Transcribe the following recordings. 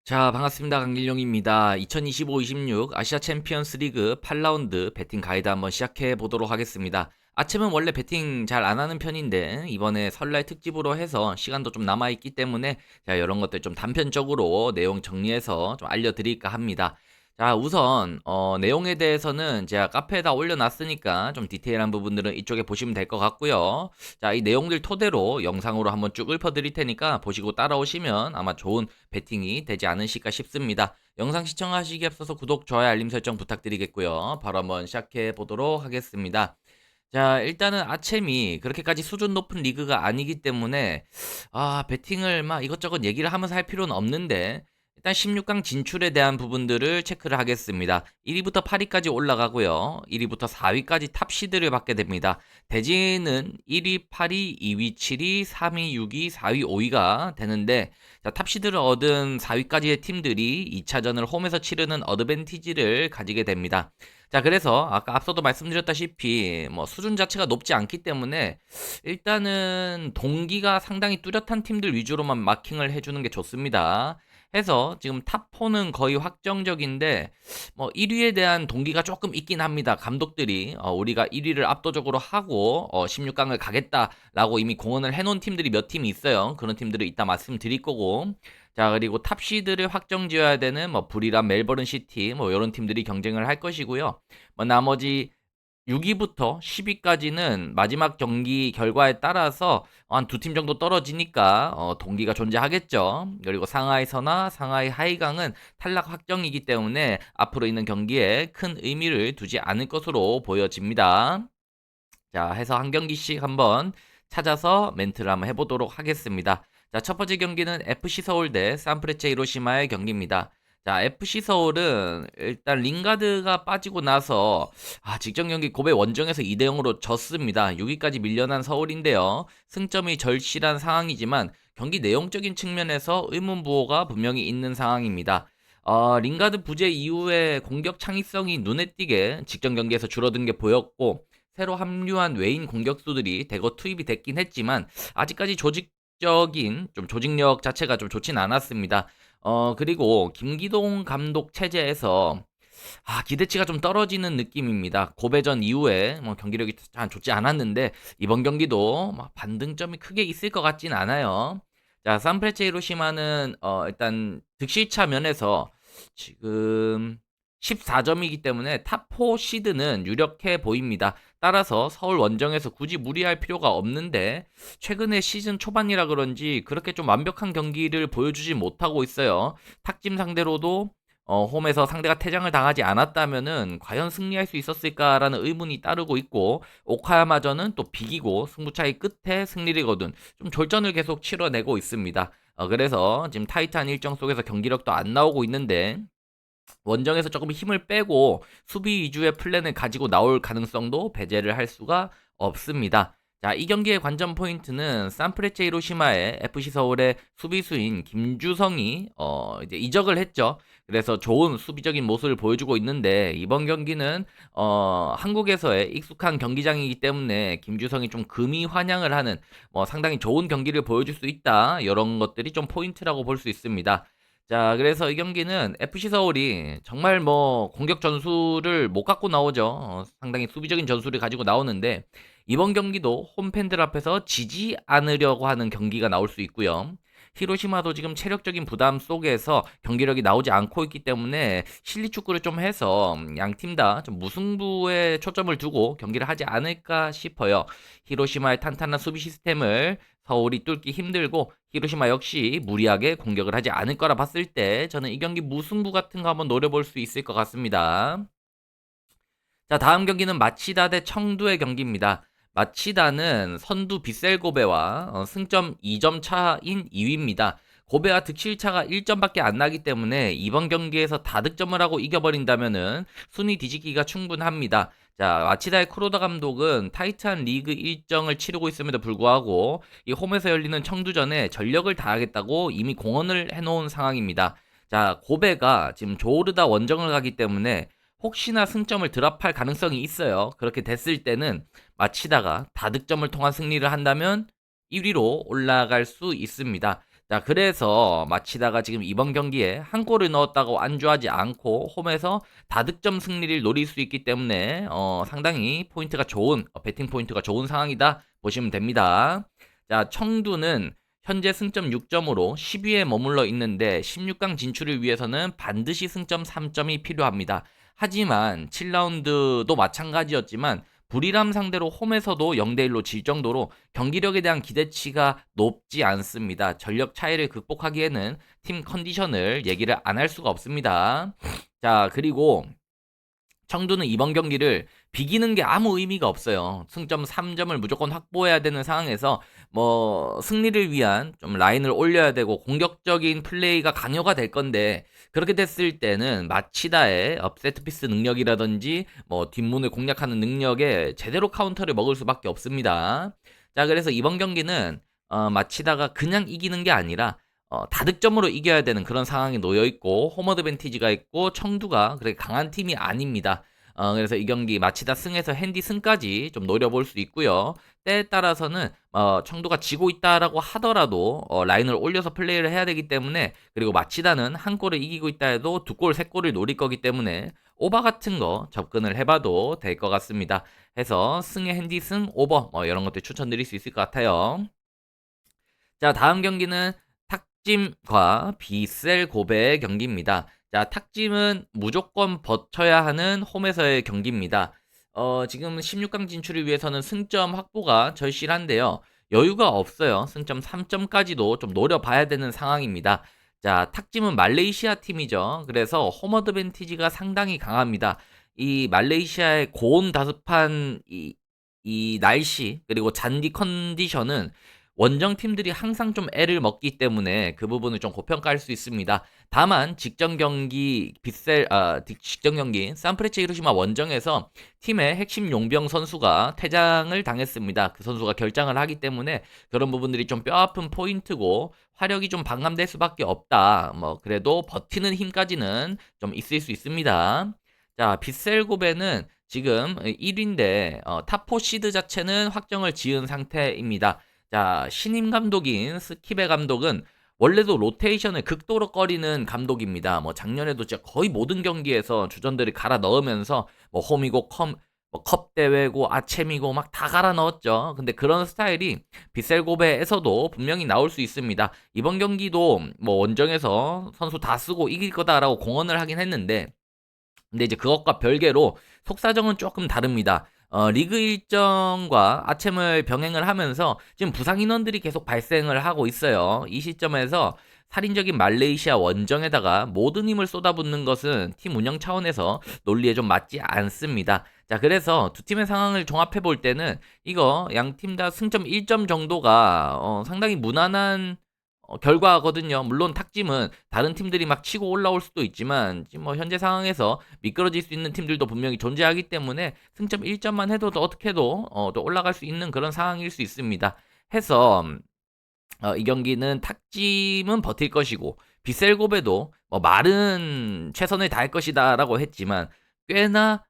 자, 반갑습니다. 강길용입니다. 2025-26 아시아 챔피언스 리그 8라운드 배팅 가이드 한번 시작해 보도록 하겠습니다. 아침은 원래 배팅 잘 안 하는 편인데 이번에 설날 특집으로 해서 시간도 좀 남아 있기 때문에 자, 이런 것들 좀 단편적으로 내용 정리해서 좀 알려드릴까 합니다. 자, 우선 내용에 대해서는 제가 카페에다 올려놨으니까 좀 디테일한 부분들은 이쪽에 보시면 될 것 같고요. 자, 이 내용들 토대로 영상으로 한번 쭉 읊어드릴 테니까 보시고 따라오시면 아마 좋은 배팅이 되지 않으실까 싶습니다. 영상 시청하시기에 앞서서 구독, 좋아요, 알림 설정 부탁드리겠고요. 바로 한번 시작해 보도록 하겠습니다. 자, 일단은 아챔이 그렇게까지 수준 높은 리그가 아니기 때문에 배팅을 막 이것저것 얘기를 하면서 할 필요는 없는데 일단 16강 진출에 대한 부분들을 체크를 하겠습니다. 1위부터 8위까지 올라가고요. 1위부터 4위까지 탑시드를 받게 됩니다. 대진은 1위, 8위, 2위, 7위, 3위, 6위, 4위, 5위가 되는데 자, 탑시드를 얻은 4위까지의 팀들이 2차전을 홈에서 치르는 어드밴티지를 가지게 됩니다. 자, 그래서 아까 앞서도 말씀드렸다시피 뭐 수준 자체가 높지 않기 때문에 일단은 동기가 상당히 뚜렷한 팀들 위주로만 마킹을 해주는 게 좋습니다. 해서 지금 탑4는 거의 확정적인데 뭐 1위에 대한 동기가 조금 있긴 합니다. 감독들이 우리가 1위를 압도적으로 하고 16강을 가겠다라고 이미 공언을 해놓은 팀들이 몇 팀이 있어요. 그런 팀들을 이따 말씀드릴 거고 자, 그리고 탑시드를 확정 지어야 되는 뭐 불이란 멜버른 시티 뭐 이런 팀들이 경쟁을 할 것이고요. 뭐 나머지 6위부터 10위까지는 마지막 경기 결과에 따라서 한 두 팀 정도 떨어지니까 동기가 존재하겠죠. 그리고 상하이서나 상하이 하이강은 탈락 확정이기 때문에 앞으로 있는 경기에 큰 의미를 두지 않을 것으로 보여집니다. 자, 해서 한 경기씩 한번 찾아서 멘트를 한번 해보도록 하겠습니다. 자, 첫 번째 경기는 FC 서울 대 산프레체 히로시마의 경기입니다. 자, FC 서울은 일단 링가드가 빠지고 나서 직전 경기 고베 원정에서 2대 0으로 졌습니다. 6위까지 밀려난 서울인데요. 승점이 절실한 상황이지만 경기 내용적인 측면에서 의문부호가 분명히 있는 상황입니다. 링가드 부재 이후에 공격 창의성이 눈에 띄게 직전 경기에서 줄어든 게 보였고 새로 합류한 외인 공격수들이 대거 투입이 됐긴 했지만 아직까지 조직적인 좀 조직력 자체가 좀 좋진 않았습니다. 그리고 김기동 감독 체제에서 기대치가 좀 떨어지는 느낌입니다. 고배전 이후에 뭐 경기력이 참 좋지 않았는데 이번 경기도 막 반등점이 크게 있을 것 같진 않아요. 자, 산프레체 히로시마는 일단 득실차 면에서 지금 14점이기 때문에 탑4 시드는 유력해 보입니다. 따라서 서울 원정에서 굳이 무리할 필요가 없는데 최근에 시즌 초반이라 그런지 그렇게 좀 완벽한 경기를 보여주지 못하고 있어요. 탁짐 상대로도 홈에서 상대가 퇴장을 당하지 않았다면은 과연 승리할 수 있었을까라는 의문이 따르고 있고 오카야마전은 또 비기고 승부차이 끝에 승리를 거둔 좀 졸전을 계속 치러내고 있습니다. 그래서 지금 타이트한 일정 속에서 경기력도 안 나오고 있는데 원정에서 조금 힘을 빼고 수비 위주의 플랜을 가지고 나올 가능성도 배제를 할 수가 없습니다. 자, 이 경기의 관전 포인트는 산프레체 히로시마의 FC 서울의 수비수인 김주성이 이제 이적을 했죠. 그래서 좋은 수비적인 모습을 보여주고 있는데 이번 경기는 한국에서의 익숙한 경기장이기 때문에 김주성이 좀 금이 환영을 하는 상당히 좋은 경기를 보여줄 수 있다. 이런 것들이 좀 포인트라고 볼 수 있습니다. 자, 그래서 이 경기는 FC 서울이 정말 뭐 공격 전술을 못 갖고 나오죠. 상당히 수비적인 전술을 가지고 나오는데 이번 경기도 홈팬들 앞에서 지지 않으려고 하는 경기가 나올 수 있고요. 히로시마도 지금 체력적인 부담 속에서 경기력이 나오지 않고 있기 때문에 실리 축구를 좀 해서 양 팀 다 좀 무승부에 초점을 두고 경기를 하지 않을까 싶어요. 히로시마의 탄탄한 수비 시스템을 서울이 뚫기 힘들고 히로시마 역시 무리하게 공격을 하지 않을 거라 봤을 때 저는 이 경기 무승부 같은 거 한번 노려볼 수 있을 것 같습니다. 자, 다음 경기는 마치다 대 청두의 경기입니다. 마치다는 선두 빗셀고베와 승점 2점 차인 2위입니다. 고베와 득실차가 1점밖에 안 나기 때문에 이번 경기에서 다득점을 하고 이겨버린다면은 순위 뒤집기가 충분합니다. 자, 마치다의 쿠로다 감독은 타이트한 리그 일정을 치르고 있음에도 불구하고 이 홈에서 열리는 청두전에 전력을 다하겠다고 이미 공언을 해놓은 상황입니다. 자, 고베가 지금 조르다 원정을 가기 때문에 혹시나 승점을 드랍할 가능성이 있어요. 그렇게 됐을 때는 마치다가 다득점을 통한 승리를 한다면 1위로 올라갈 수 있습니다. 자, 그래서 마치다가 지금 이번 경기에 한 골을 넣었다고 안주하지 않고 홈에서 다득점 승리를 노릴 수 있기 때문에 상당히 포인트가 좋은 배팅 포인트가 좋은 상황이다 보시면 됩니다. 자, 청두는 현재 승점 6점으로 10위에 머물러 있는데 16강 진출을 위해서는 반드시 승점 3점이 필요합니다. 하지만 7라운드도 마찬가지였지만 불이람 상대로 홈에서도 0대1로 질 정도로 경기력에 대한 기대치가 높지 않습니다. 전력 차이를 극복하기에는 팀 컨디션을 얘기를 안 할 수가 없습니다. 자, 그리고 청두는 이번 경기를 비기는 게 아무 의미가 없어요. 승점 3점을 무조건 확보해야 되는 상황에서 승리를 위한 좀 라인을 올려야 되고 공격적인 플레이가 강요가 될 건데 그렇게 됐을 때는 마치다의 업세트피스 능력이라든지 뒷문을 공략하는 능력에 제대로 카운터를 먹을 수밖에 없습니다. 자, 그래서 이번 경기는 마치다가 그냥 이기는 게 아니라 다득점으로 이겨야 되는 그런 상황에 놓여 있고 홈 어드밴티지가 있고 청두가 그렇게 강한 팀이 아닙니다. 그래서 이 경기 마치다 승에서 핸디 승까지 좀 노려볼 수 있고요. 때에 따라서는 청두가 지고 있다라고 하더라도 라인을 올려서 플레이를 해야 되기 때문에 그리고 마치다는 한 골을 이기고 있다 해도 두 골, 세 골을 노릴 거기 때문에 오버 같은 거 접근을 해봐도 될 것 같습니다. 해서 승의 핸디 승, 오버 이런 것들 추천드릴 수 있을 것 같아요. 자, 다음 경기는 탁짐과 비셀 고베의 경기입니다. 자, 탁짐은 무조건 버텨야 하는 홈에서의 경기입니다. 지금 16강 진출을 위해서는 승점 확보가 절실한데요. 여유가 없어요. 승점 3점까지도 좀 노려봐야 되는 상황입니다. 자, 탁짐은 말레이시아 팀이죠. 그래서 홈 어드밴티지가 상당히 강합니다. 이 말레이시아의 고온다습한 이 날씨 그리고 잔디 컨디션은 원정 팀들이 항상 좀 애를 먹기 때문에 그 부분을 좀 고평가할 수 있습니다. 다만 직전 경기 직전 경기 산프레체 히로시마 원정에서 팀의 핵심 용병 선수가 퇴장을 당했습니다. 그 선수가 결장을 하기 때문에 그런 부분들이 좀 뼈아픈 포인트고 화력이 좀 반감될 수밖에 없다. 그래도 버티는 힘까지는 좀 있을 수 있습니다. 자, 빗셀고베는 지금 1위인데 탑4 시드 자체는 확정을 지은 상태입니다. 자, 신임 감독인 스키베 감독은 원래도 로테이션을 극도로 꺼리는 감독입니다. 작년에도 진짜 거의 모든 경기에서 주전들을 갈아 넣으면서 홈이고 컵 대회고 아챔이고 막 다 갈아 넣었죠. 근데 그런 스타일이 빗셀고베에서도 분명히 나올 수 있습니다. 이번 경기도 원정에서 선수 다 쓰고 이길 거다라고 공언을 하긴 했는데 근데 이제 그것과 별개로 속사정은 조금 다릅니다. 리그 일정과 아챔을 병행을 하면서 지금 부상 인원들이 계속 발생을 하고 있어요. 이 시점에서 살인적인 말레이시아 원정에다가 모든 힘을 쏟아붓는 것은 팀 운영 차원에서 논리에 좀 맞지 않습니다. 자, 그래서 두 팀의 상황을 종합해 볼 때는 이거 양 팀 다 승점 1점 정도가 상당히 무난한 결과거든요. 물론 탁짐은 다른 팀들이 막 치고 올라올 수도 있지만 지금 현재 상황에서 미끄러질 수 있는 팀들도 분명히 존재하기 때문에 승점 1점만 해도 또 어떻게도 또 올라갈 수 있는 그런 상황일 수 있습니다. 해서 이 경기는 탁짐은 버틸 것이고 비셀고베도 말은 최선을 다할 것이다라고 했지만 꽤나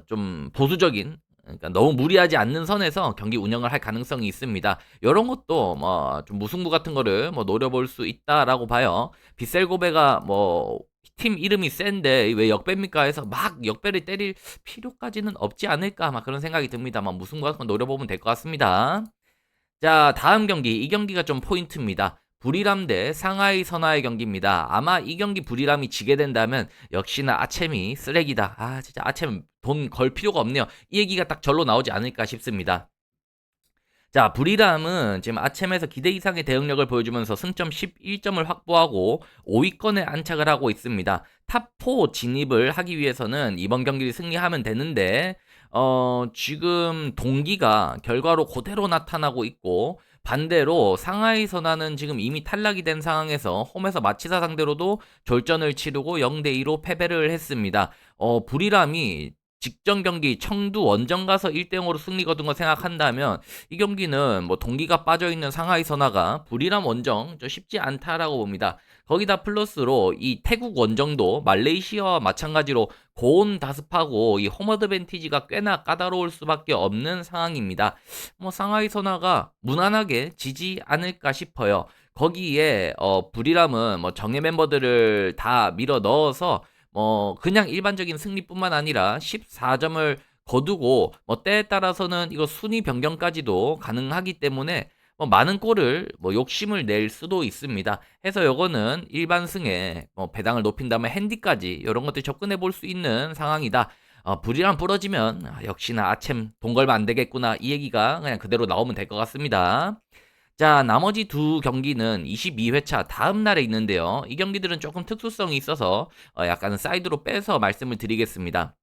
좀 보수적인 그러니까 너무 무리하지 않는 선에서 경기 운영을 할 가능성이 있습니다. 이런 것도 좀 무승부 같은 거를 노려볼 수 있다라고 봐요. 빗셀고베가 팀 이름이 센데 왜 역배입니까 해서 막 역배를 때릴 필요까지는 없지 않을까 그런 생각이 듭니다. 무승부 같은 거 노려보면 될 것 같습니다. 자, 다음 경기. 이 경기가 좀 포인트입니다. 불이람 대 상하이 선화의 경기입니다. 아마 이 경기 불이람이 지게 된다면 역시나 아챔이 쓰레기다. 진짜 아챔 돈 걸 필요가 없네요. 이 얘기가 딱 절로 나오지 않을까 싶습니다. 자, 불이람은 지금 아챔에서 기대 이상의 대응력을 보여주면서 승점 11점을 확보하고 5위권에 안착을 하고 있습니다. 탑4 진입을 하기 위해서는 이번 경기를 승리하면 되는데 지금 동기가 결과로 그대로 나타나고 있고 반대로 상하이 선화는 지금 이미 탈락이 된 상황에서 홈에서 마치사 상대로도 졸전을 치르고 0대2로 패배를 했습니다. 불이람이 직전 경기 청두 원정 가서 1대0으로 승리 거둔 거 생각한다면 이 경기는 동기가 빠져있는 상하이 선화가 불이람 원정 좀 쉽지 않다라고 봅니다. 거기다 플러스로 이 태국 원정도 말레이시아와 마찬가지로 고온 다습하고 이 홈 어드밴티지가 꽤나 까다로울 수밖에 없는 상황입니다. 상하이 선화가 무난하게 지지 않을까 싶어요. 거기에 불이람은 뭐 정예 멤버들을 다 밀어 넣어서 그냥 일반적인 승리뿐만 아니라 14점을 거두고 때에 따라서는 이거 순위 변경까지도 가능하기 때문에 많은 골을 욕심을 낼 수도 있습니다. 해서 요거는 일반승에 배당을 높인 다음에 핸디까지 이런 것들 접근해 볼 수 있는 상황이다. 불이랑 부러지면 역시나 아챔 돈 걸면 안 되겠구나, 이 얘기가 그냥 그대로 나오면 될 것 같습니다. 자, 나머지 두 경기는 22회차 다음 날에 있는데요. 이 경기들은 조금 특수성이 있어서 약간은 사이드로 빼서 말씀을 드리겠습니다.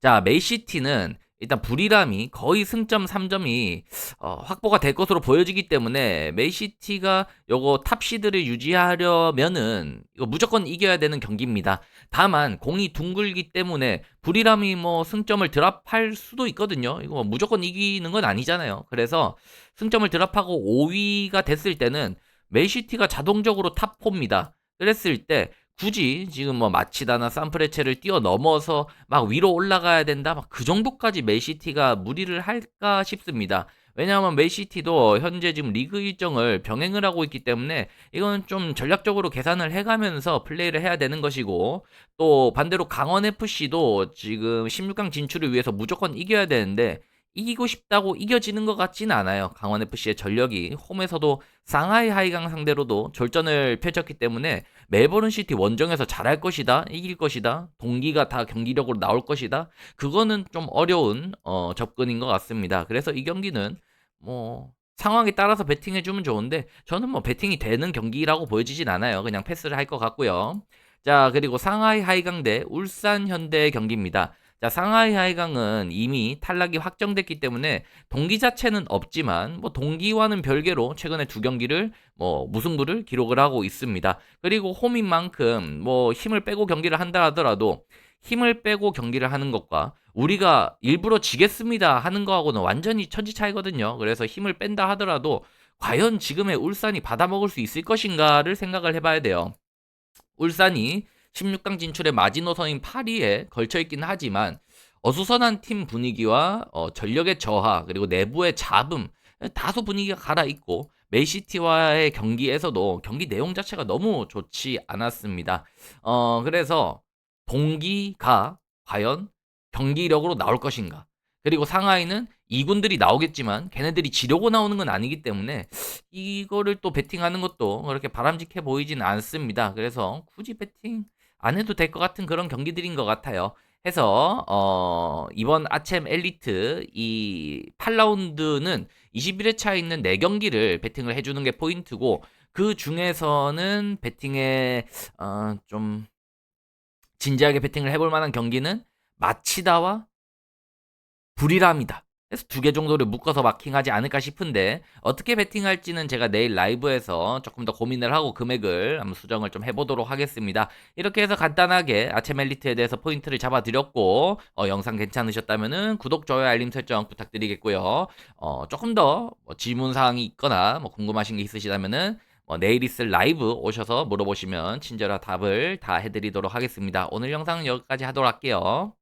자, 메이시티는 일단 불이람이 거의 승점 3점이 확보가 될 것으로 보여지기 때문에 메이시티가 요거 탑시드를 유지하려면은 이거 무조건 이겨야 되는 경기입니다. 다만 공이 둥글기 때문에 불이람이 승점을 드랍할 수도 있거든요. 이거 무조건 이기는 건 아니잖아요. 그래서 승점을 드랍하고 5위가 됐을 때는 메이시티가 자동적으로 탑4입니다. 그랬을 때 굳이 지금 마치다나 산프레체를 뛰어넘어서 막 위로 올라가야 된다, 막 그 정도까지 맨시티가 무리를 할까 싶습니다. 왜냐하면 맨시티도 현재 지금 리그 일정을 병행을 하고 있기 때문에 이건 좀 전략적으로 계산을 해가면서 플레이를 해야 되는 것이고, 또 반대로 강원 FC도 지금 16강 진출을 위해서 무조건 이겨야 되는데 이기고 싶다고 이겨지는 것 같지는 않아요. 강원 FC의 전력이 홈에서도 상하이 하이강 상대로도 졸전을 펼쳤기 때문에 멜버른 시티 원정에서 잘할 것이다, 이길 것이다, 동기가 다 경기력으로 나올 것이다, 그거는 좀 어려운 접근인 것 같습니다. 그래서 이 경기는 상황에 따라서 배팅해주면 좋은데 저는 배팅이 되는 경기라고 보여지진 않아요. 그냥 패스를 할 것 같고요. 자, 그리고 상하이 하이강 대 울산 현대의 경기입니다. 자, 상하이 하이강은 이미 탈락이 확정됐기 때문에 동기 자체는 없지만 동기와는 별개로 최근에 두 경기를 무승부를 기록을 하고 있습니다. 그리고 홈인 만큼 힘을 빼고 경기를 한다 하더라도 힘을 빼고 경기를 하는 것과 우리가 일부러 지겠습니다 하는 거하고는 완전히 천지 차이거든요. 그래서 힘을 뺀다 하더라도 과연 지금의 울산이 받아먹을 수 있을 것인가를 생각을 해봐야 돼요. 울산이 16강 진출의 마지노선인 8위에 걸쳐있긴 하지만 어수선한 팀 분위기와 전력의 저하, 그리고 내부의 잡음, 다소 분위기가 갈아있고 맨시티와의 경기에서도 경기 내용 자체가 너무 좋지 않았습니다. 그래서 동기가 과연 경기력으로 나올 것인가, 그리고 상하이는 이군들이 나오겠지만 걔네들이 지려고 나오는 건 아니기 때문에 이거를 또 베팅하는 것도 그렇게 바람직해 보이진 않습니다. 그래서 굳이 베팅 안 해도 될 것 같은 그런 경기들인 것 같아요. 해서 이번 아챔 엘리트 이 8라운드는 21회차에 있는 4경기를 베팅을 해주는 게 포인트고, 그 중에서는 베팅에 좀 진지하게 베팅을 해볼 만한 경기는 마치다와 불이람이다. 그래서 2개 정도를 묶어서 마킹하지 않을까 싶은데, 어떻게 베팅할지는 제가 내일 라이브에서 조금 더 고민을 하고 금액을 한번 수정을 좀 해보도록 하겠습니다. 이렇게 해서 간단하게 아침 엘리트에 대해서 포인트를 잡아드렸고, 영상 괜찮으셨다면 구독, 좋아요, 알림 설정 부탁드리겠고요. 조금 더 질문사항이 있거나 궁금하신 게 있으시다면 내일 있을 라이브 오셔서 물어보시면 친절한 답을 다 해드리도록 하겠습니다. 오늘 영상은 여기까지 하도록 할게요.